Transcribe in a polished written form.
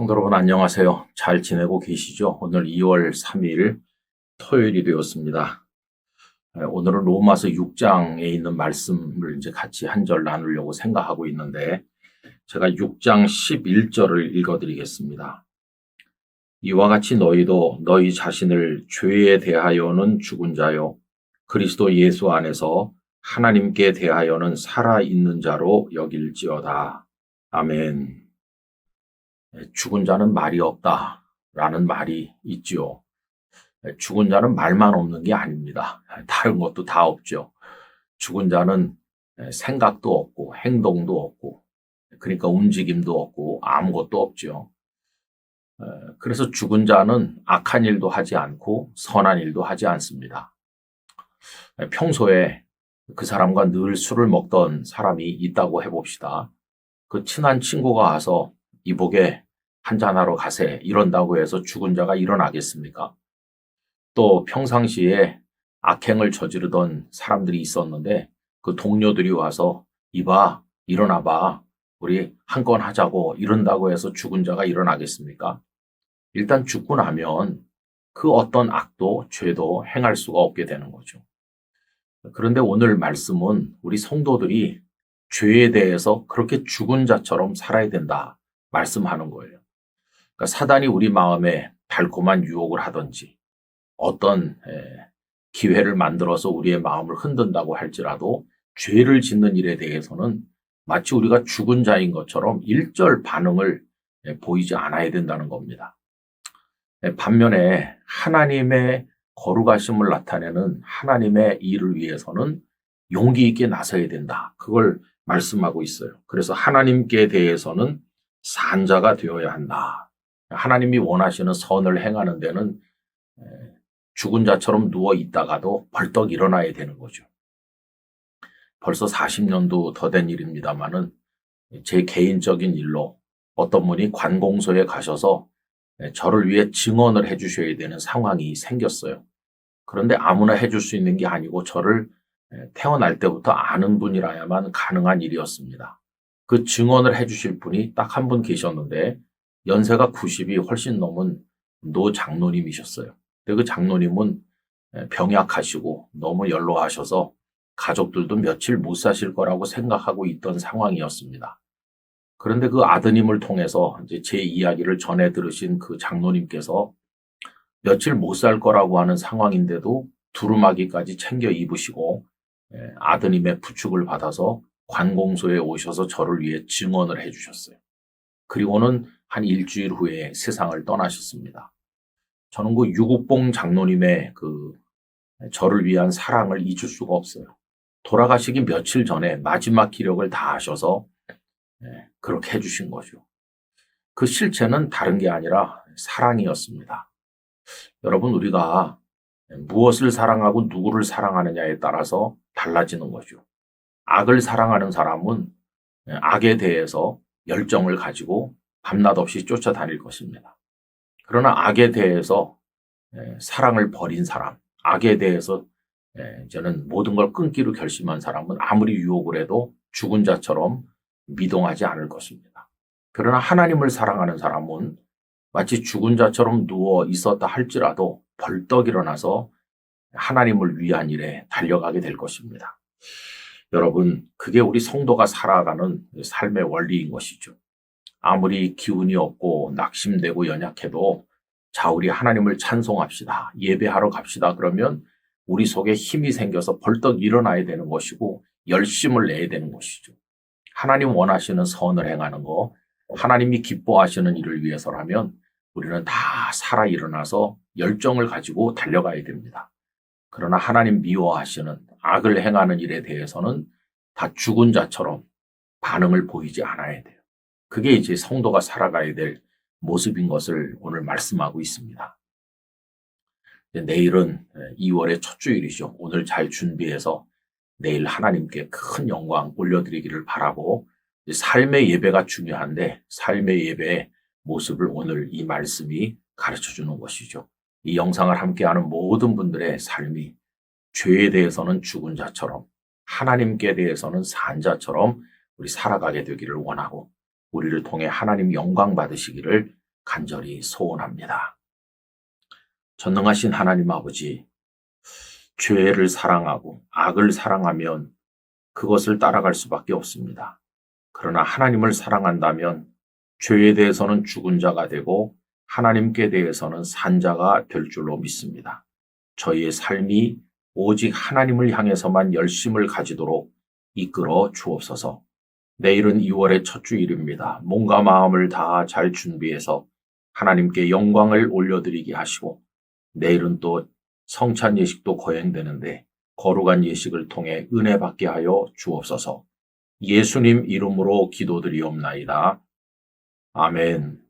성도 여러분 안녕하세요. 잘 지내고 계시죠? 오늘 2월 3일 토요일이 되었습니다. 오늘은 로마서 6장에 있는 말씀을 이제 같이 한 절 나누려고 생각하고 있는데 제가 6장 11절을 읽어드리겠습니다. 이와 같이 너희도 너희 자신을 죄에 대하여는 죽은 자요 그리스도 예수 안에서 하나님께 대하여는 살아있는 자로 여길지어다. 아멘. 죽은 자는 말이 없다라는 말이 있지요. 죽은 자는 말만 없는 게 아닙니다. 다른 것도 다 없죠. 죽은 자는 생각도 없고 행동도 없고 그러니까 움직임도 없고 아무것도 없죠. 그래서 죽은 자는 악한 일도 하지 않고 선한 일도 하지 않습니다. 평소에 그 사람과 늘 술을 먹던 사람이 있다고 해봅시다. 그 친한 친구가 와서 이복에 한잔하러 가세 이런다고 해서 죽은 자가 일어나겠습니까? 또 평상시에 악행을 저지르던 사람들이 있었는데 그 동료들이 와서 이봐 일어나봐 우리 한 건 하자고 이런다고 해서 죽은 자가 일어나겠습니까? 일단 죽고 나면 그 어떤 악도 죄도 행할 수가 없게 되는 거죠. 그런데 오늘 말씀은 우리 성도들이 죄에 대해서 그렇게 죽은 자처럼 살아야 된다 말씀하는 거예요. 그러니까 사단이 우리 마음에 달콤한 유혹을 하든지 어떤 기회를 만들어서 우리의 마음을 흔든다고 할지라도 죄를 짓는 일에 대해서는 마치 우리가 죽은 자인 것처럼 일절 반응을 보이지 않아야 된다는 겁니다. 반면에 하나님의 거룩하심을 나타내는 하나님의 일을 위해서는 용기 있게 나서야 된다. 그걸 말씀하고 있어요. 그래서 하나님께 대해서는 산자가 되어야 한다. 하나님이 원하시는 선을 행하는 데는 죽은 자처럼 누워 있다가도 벌떡 일어나야 되는 거죠. 벌써 40년도 더 된 일입니다만은 제 개인적인 일로 어떤 분이 관공서에 가셔서 저를 위해 증언을 해주셔야 되는 상황이 생겼어요. 그런데 아무나 해줄 수 있는 게 아니고 저를 태어날 때부터 아는 분이라야만 가능한 일이었습니다. 그 증언을 해주실 분이 딱 한 분 계셨는데 연세가 90이 훨씬 넘은 노 장로님이셨어요. 근데 그 장로님은 병약하시고 너무 연로하셔서 가족들도 며칠 못 사실 거라고 생각하고 있던 상황이었습니다. 그런데 그 아드님을 통해서 이제 제 이야기를 전해 들으신 그 장로님께서 며칠 못 살 거라고 하는 상황인데도 두루마기까지 챙겨 입으시고 아드님의 부축을 받아서 관공서에 오셔서 저를 위해 증언을 해주셨어요. 그리고는 한 일주일 후에 세상을 떠나셨습니다. 저는 그 유국봉 장로님의 그 저를 위한 사랑을 잊을 수가 없어요. 돌아가시기 며칠 전에 마지막 기력을 다하셔서 그렇게 해주신 거죠. 그 실체는 다른 게 아니라 사랑이었습니다. 여러분 우리가 무엇을 사랑하고 누구를 사랑하느냐에 따라서 달라지는 거죠. 악을 사랑하는 사람은 악에 대해서 열정을 가지고 밤낮 없이 쫓아다닐 것입니다. 그러나 악에 대해서 사랑을 버린 사람, 악에 대해서 저는 모든 걸 끊기로 결심한 사람은 아무리 유혹을 해도 죽은 자처럼 미동하지 않을 것입니다. 그러나 하나님을 사랑하는 사람은 마치 죽은 자처럼 누워 있었다 할지라도 벌떡 일어나서 하나님을 위한 일에 달려가게 될 것입니다. 여러분, 그게 우리 성도가 살아가는 삶의 원리인 것이죠. 아무리 기운이 없고 낙심되고 연약해도 자, 우리 하나님을 찬송합시다. 예배하러 갑시다. 그러면 우리 속에 힘이 생겨서 벌떡 일어나야 되는 것이고 열심을 내야 되는 것이죠. 하나님 원하시는 선을 행하는 거, 하나님이 기뻐하시는 일을 위해서라면 우리는 다 살아 일어나서 열정을 가지고 달려가야 됩니다. 그러나 하나님 미워하시는 악을 행하는 일에 대해서는 다 죽은 자처럼 반응을 보이지 않아야 돼요. 그게 이제 성도가 살아가야 될 모습인 것을 오늘 말씀하고 있습니다. 내일은 2월의 첫 주일이죠. 오늘 잘 준비해서 내일 하나님께 큰 영광 올려드리기를 바라고 삶의 예배가 중요한데 삶의 예배의 모습을 오늘 이 말씀이 가르쳐주는 것이죠. 이 영상을 함께하는 모든 분들의 삶이 죄에 대해서는 죽은 자처럼 하나님께 대해서는 산 자처럼 우리 살아가게 되기를 원하고 우리를 통해 하나님 영광 받으시기를 간절히 소원합니다. 전능하신 하나님 아버지, 죄를 사랑하고 악을 사랑하면 그것을 따라갈 수밖에 없습니다. 그러나 하나님을 사랑한다면 죄에 대해서는 죽은 자가 되고 하나님께 대해서는 산 자가 될 줄로 믿습니다. 저희의 삶이 오직 하나님을 향해서만 열심을 가지도록 이끌어 주옵소서. 내일은 2월의 첫 주일입니다. 몸과 마음을 다 잘 준비해서 하나님께 영광을 올려드리게 하시고, 내일은 또 성찬 예식도 거행되는데 거룩한 예식을 통해 은혜 받게 하여 주옵소서. 예수님 이름으로 기도드리옵나이다. 아멘.